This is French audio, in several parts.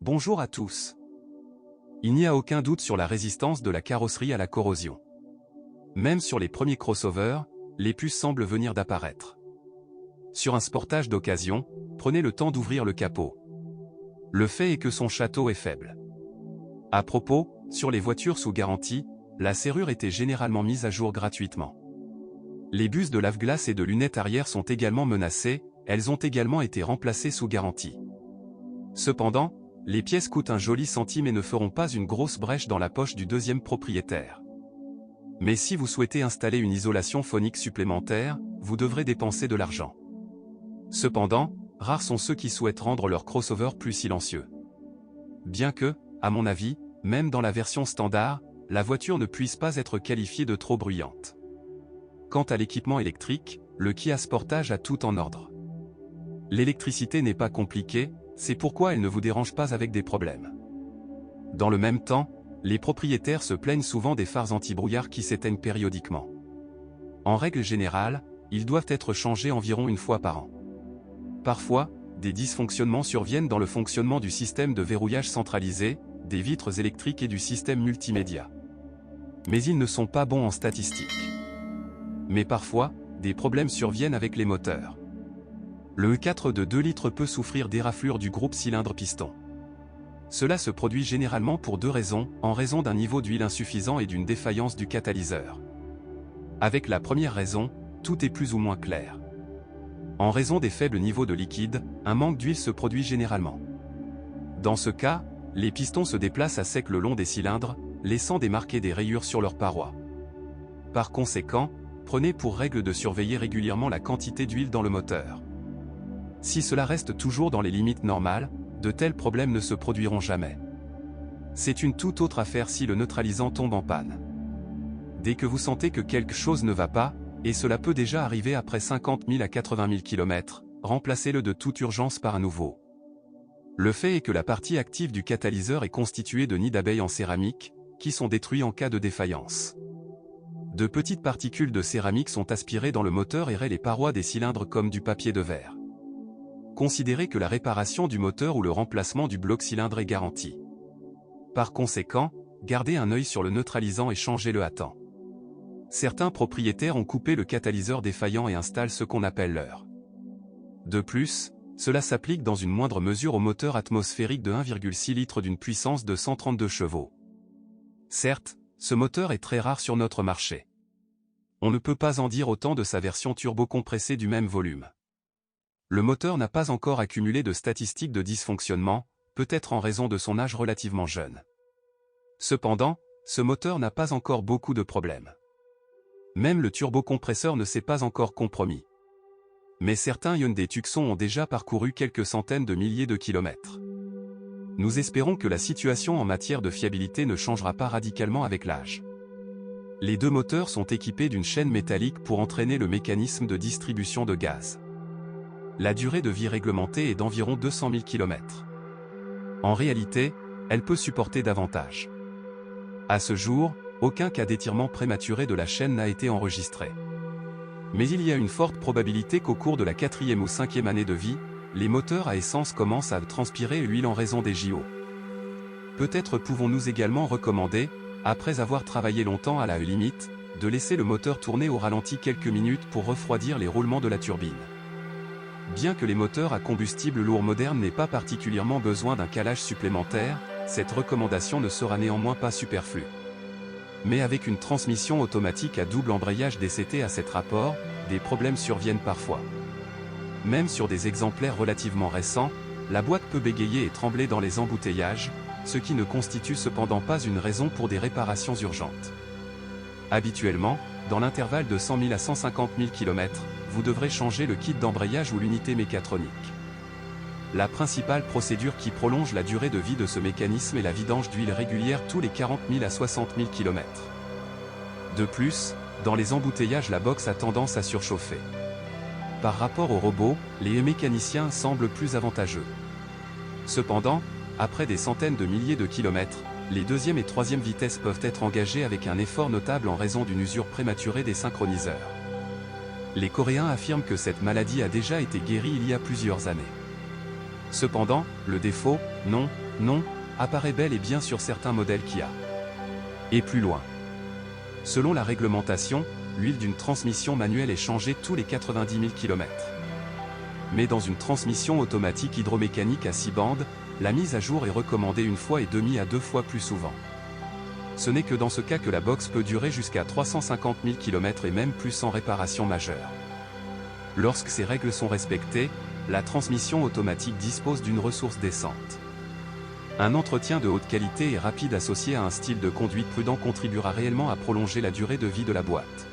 Bonjour à tous. Il n'y a aucun doute sur la résistance de la carrosserie à la corrosion. Même sur les premiers crossovers, les puces semblent venir d'apparaître. Sur un Sportage d'occasion, prenez le temps d'ouvrir le capot. Le fait est que son château est faible. À propos, sur les voitures sous garantie, la serrure était généralement mise à jour gratuitement. Les buses de lave-glace et de lunettes arrière sont également menacées, elles ont également été remplacées sous garantie. Cependant, les pièces coûtent un joli centime et ne feront pas une grosse brèche dans la poche du deuxième propriétaire. Mais si vous souhaitez installer une isolation phonique supplémentaire, vous devrez dépenser de l'argent. Cependant, rares sont ceux qui souhaitent rendre leur crossover plus silencieux. Bien que, à mon avis, même dans la version standard, la voiture ne puisse pas être qualifiée de trop bruyante. Quant à l'équipement électrique, le Kia Sportage a tout en ordre. L'électricité n'est pas compliquée, c'est pourquoi elle ne vous dérange pas avec des problèmes. Dans le même temps, les propriétaires se plaignent souvent des phares anti-brouillard qui s'éteignent périodiquement. En règle générale, ils doivent être changés environ une fois par an. Parfois, des dysfonctionnements surviennent dans le fonctionnement du système de verrouillage centralisé, des vitres électriques et du système multimédia. Mais ils ne sont pas bons en statistiques. Mais parfois, des problèmes surviennent avec les moteurs. Le E4 de 2 litres peut souffrir d'éraflures du groupe cylindre-piston. Cela se produit généralement pour deux raisons, en raison d'un niveau d'huile insuffisant et d'une défaillance du catalyseur. Avec la première raison, tout est plus ou moins clair. En raison des faibles niveaux de liquide, un manque d'huile se produit généralement. Dans ce cas, les pistons se déplacent à sec le long des cylindres, laissant démarquer des rayures sur leurs parois. Par conséquent, prenez pour règle de surveiller régulièrement la quantité d'huile dans le moteur. Si cela reste toujours dans les limites normales, de tels problèmes ne se produiront jamais. C'est une toute autre affaire si le neutralisant tombe en panne. Dès que vous sentez que quelque chose ne va pas, et cela peut déjà arriver après 50 000 à 80 000 km, remplacez-le de toute urgence par un nouveau. Le fait est que la partie active du catalyseur est constituée de nids d'abeilles en céramique, qui sont détruits en cas de défaillance. De petites particules de céramique sont aspirées dans le moteur et rayent les parois des cylindres comme du papier de verre. Considérez que la réparation du moteur ou le remplacement du bloc cylindre est garanti. Par conséquent, gardez un œil sur le neutralisant et changez-le à temps. Certains propriétaires ont coupé le catalyseur défaillant et installent ce qu'on appelle leur. De plus, cela s'applique dans une moindre mesure au moteur atmosphérique de 1,6 litres d'une puissance de 132 chevaux. Certes, ce moteur est très rare sur notre marché. On ne peut pas en dire autant de sa version turbo-compressée du même volume. Le moteur n'a pas encore accumulé de statistiques de dysfonctionnement, peut-être en raison de son âge relativement jeune. Cependant, ce moteur n'a pas encore beaucoup de problèmes. Même le turbocompresseur ne s'est pas encore compromis. Mais certains Hyundai Tucson ont déjà parcouru quelques centaines de milliers de kilomètres. Nous espérons que la situation en matière de fiabilité ne changera pas radicalement avec l'âge. Les deux moteurs sont équipés d'une chaîne métallique pour entraîner le mécanisme de distribution de gaz. La durée de vie réglementée est d'environ 200 000 km. En réalité, elle peut supporter davantage. À ce jour, aucun cas d'étirement prématuré de la chaîne n'a été enregistré. Mais il y a une forte probabilité qu'au cours de la 4e ou 5e année de vie, les moteurs à essence commencent à transpirer l'huile en raison des JO. Peut-être pouvons-nous également recommander, après avoir travaillé longtemps à la limite, de laisser le moteur tourner au ralenti quelques minutes pour refroidir les roulements de la turbine. Bien que les moteurs à combustible lourd modernes n'aient pas particulièrement besoin d'un calage supplémentaire, cette recommandation ne sera néanmoins pas superflue. Mais avec une transmission automatique à double embrayage DCT à cet rapport, des problèmes surviennent parfois. Même sur des exemplaires relativement récents, la boîte peut bégayer et trembler dans les embouteillages, ce qui ne constitue cependant pas une raison pour des réparations urgentes. Habituellement, dans l'intervalle de 100 000 à 150 000 km, vous devrez changer le kit d'embrayage ou l'unité mécatronique. La principale procédure qui prolonge la durée de vie de ce mécanisme est la vidange d'huile régulière tous les 40 000 à 60 000 km. De plus, dans les embouteillages la box a tendance à surchauffer. Par rapport au robot, les mécaniciens semblent plus avantageux. Cependant, après des centaines de milliers de kilomètres, les deuxième et troisième vitesses peuvent être engagées avec un effort notable en raison d'une usure prématurée des synchroniseurs. Les Coréens affirment que cette maladie a déjà été guérie il y a plusieurs années. Cependant, le défaut, non, Non, apparaît bel et bien sur certains modèles Kia. Et plus loin. Selon la réglementation, l'huile d'une transmission manuelle est changée tous les 90 000 km. Mais dans une transmission automatique hydromécanique à 6 bandes, la mise à jour est recommandée 1 fois et demie à 2 fois plus souvent. Ce n'est que dans ce cas que la box peut durer jusqu'à 350 000 km et même plus sans réparation majeure. Lorsque ces règles sont respectées, la transmission automatique dispose d'une ressource décente. Un entretien de haute qualité et rapide associé à un style de conduite prudent contribuera réellement à prolonger la durée de vie de la boîte.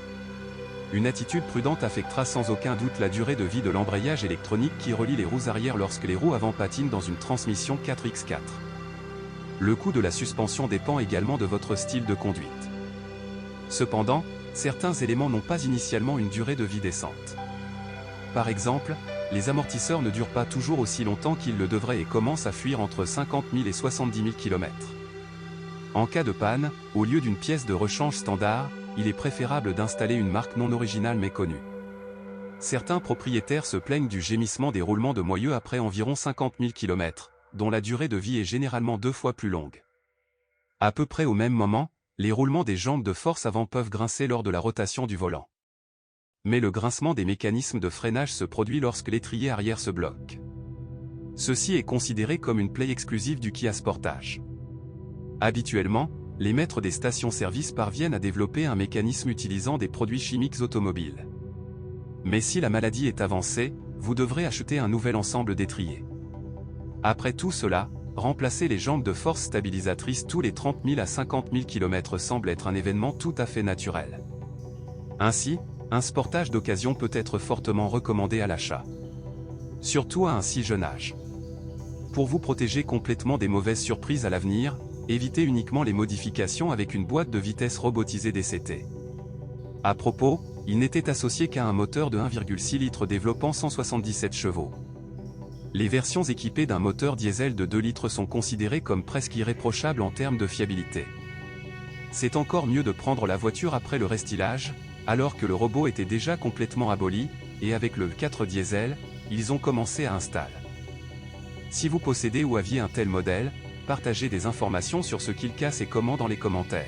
Une attitude prudente affectera sans aucun doute la durée de vie de l'embrayage électronique qui relie les roues arrière lorsque les roues avant patinent dans une transmission 4x4. Le coût de la suspension dépend également de votre style de conduite. Cependant, certains éléments n'ont pas initialement une durée de vie décente. Par exemple, les amortisseurs ne durent pas toujours aussi longtemps qu'ils le devraient et commencent à fuir entre 50 000 et 70 000 km. En cas de panne, au lieu d'une pièce de rechange standard, il est préférable d'installer une marque non originale mais connue. Certains propriétaires se plaignent du gémissement des roulements de moyeu après environ 50 000 km, dont la durée de vie est généralement 2 fois plus longue. À peu près au même moment, les roulements des jambes de force avant peuvent grincer lors de la rotation du volant. Mais le grincement des mécanismes de freinage se produit lorsque l'étrier arrière se bloque. Ceci est considéré comme une plaie exclusive du Kia Sportage. Habituellement, les maîtres des stations-service parviennent à développer un mécanisme utilisant des produits chimiques automobiles. Mais si la maladie est avancée, vous devrez acheter un nouvel ensemble d'étriers. Après tout cela, remplacer les jambes de force stabilisatrices tous les 30 000 à 50 000 km semble être un événement tout à fait naturel. Ainsi, un Sportage d'occasion peut être fortement recommandé à l'achat. Surtout à un si jeune âge. Pour vous protéger complètement des mauvaises surprises à l'avenir, évitez uniquement les modifications avec une boîte de vitesse robotisée DCT. À propos, il n'était associé qu'à un moteur de 1,6 litres développant 177 chevaux. Les versions équipées d'un moteur diesel de 2 litres sont considérées comme presque irréprochables en termes de fiabilité. C'est encore mieux de prendre la voiture après le restylage, alors que le robot était déjà complètement aboli, et avec le 4 diesel, ils ont commencé à installer. Si vous possédez ou aviez un tel modèle, partagez des informations sur ce qu'il casse et comment dans les commentaires.